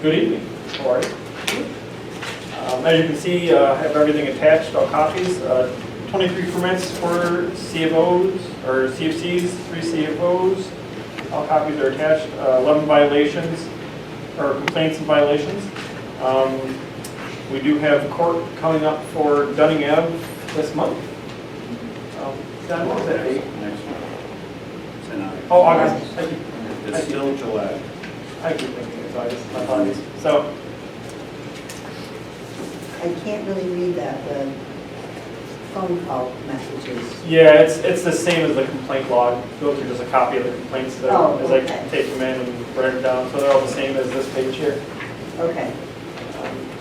Good evening. How are you? As you can see, I have everything attached, all copies. 23 permits for CFOs, or CFCs, 3 CFOs. All copies are attached. 11 violations, or complaints and violations. We do have court coming up for Dunning Ave this month. Don, what was that date? Next month. Oh, August. Thank you. It's still July. I keep thinking it's August. My apologies. So, I can't really read that, the phone call messages. yeah, it's the same as the complaint log. Go through just a copy of the complaints that Oh, as okay. I take them in and write them down. So they're all the same as this page here. Okay.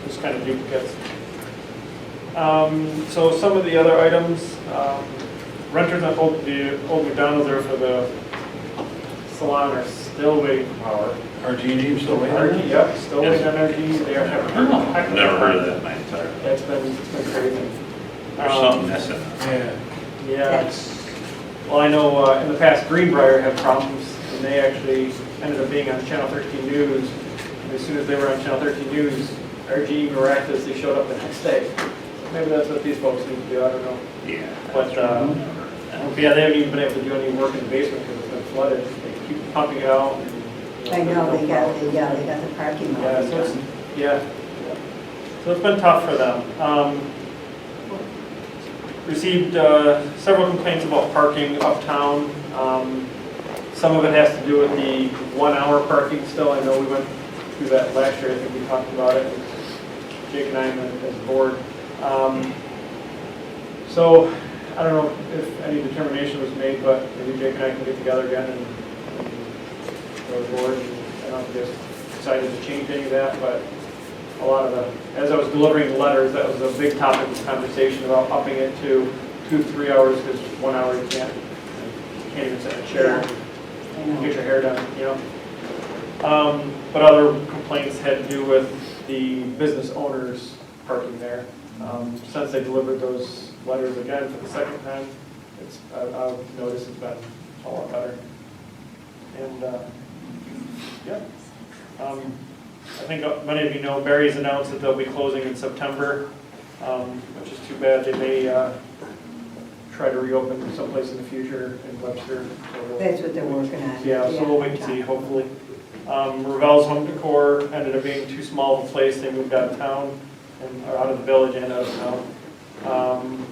Just kind of duplicates. So some of the other items, renters at the old McDonald's there for the salon are still waiting for power. RG&E still waiting? RG, yep, still waiting on RG. They are having. I've never heard of that in my entire life. It's been crazy. There's something missing. Yeah. Yeah. Well, I know in the past Greenbrier had problems, and they actually ended up being on Channel 13 News. And as soon as they were on Channel 13 News, RG miraculously showed up the next day. Maybe that's what these folks need to do, I don't know. Yeah. But yeah, they haven't even been able to do any work in the basement because it's been flooded. They keep pumping it out. And, I know, they got the parking lot. Yeah, so it's, yeah. So it's been tough for them. Received several complaints about parking uptown. Some of it has to do with the 1 hour parking still. I know we went through that last year. I think we talked about it. Jake and I as a board. So I don't know if any determination was made, but maybe Jake and I can get together again and go to the board. I don't know if you guys decided to change any of that, but a lot of the, as I was delivering the letters, that was a big topic of conversation about upping it to 2 to 3 hours, because 1 hour you can't even sit in a chair I and know. get your hair done, you know. But other complaints had to do with the business owners parking there. Since they delivered those letters again for the second time, I've noticed it's been a lot better. And yeah. I think many of you know Barry's announced that they'll be closing in September, which is too bad. They may try to reopen someplace in the future in Webster. So That's what they're working on. yeah, so we'll wait and see, hopefully. Ravel's Home Decor ended up being too small of a place. They moved out of town, or out of the village and out of town.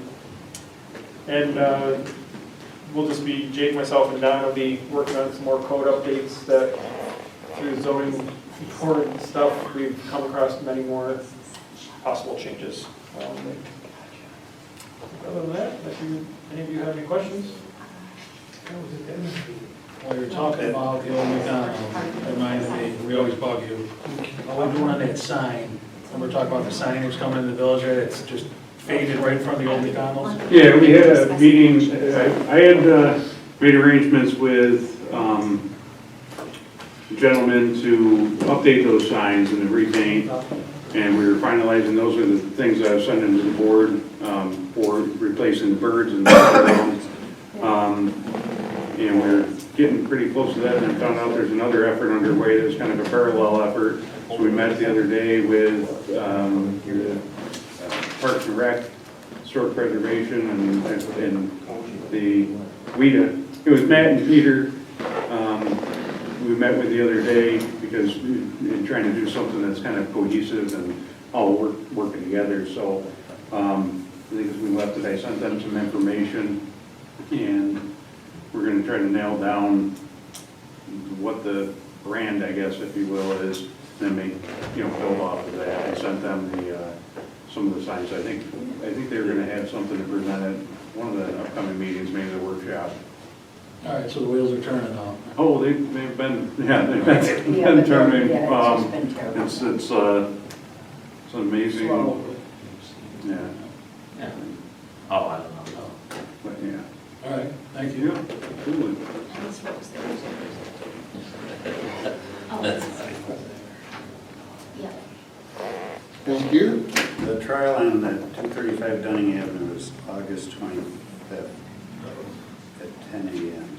We'll just be, Jake, myself, and Don will be working on some more code updates that through zoning board and stuff, we've come across many more possible changes. Other than that, if any of you have any questions? While you're talking about the old McDonald's, it reminded me, we always bug you. What we're doing on that sign, and we're talking about the sign that was coming in the village, it's just faded right in front of the old McDonald's. Yeah, we had a meeting, I had made arrangements with gentlemen to update those signs and to repaint, and we were finalizing, those are the things that I was sending to the board for replacing the birds and the and we're getting pretty close to that, and I found out there's another effort underway that's kind of a parallel effort. So we met the other day with the Parks and Rec, Historic Preservation, and the WIDA. It was Matt and Peter. We met with the other day because we're trying to do something that's kind of cohesive and all working together. So I think as we left it, I sent them some information, and we're going to try to nail down what the brand, I guess, if you will, is, and then make, build off of that. I sent them some of the signs. I think they were going to have something to present at one of the upcoming meetings, maybe the workshop. All right, so the wheels are turning now. Oh, they've been turning. Yeah, it's just been terrible. It's amazing. Slow. Yeah, Yeah. Oh, I don't know. but yeah. All right, thank you. Yeah, absolutely. Thank you. The trial on that 235 Dunning Avenue is August 25th at 10 a.m.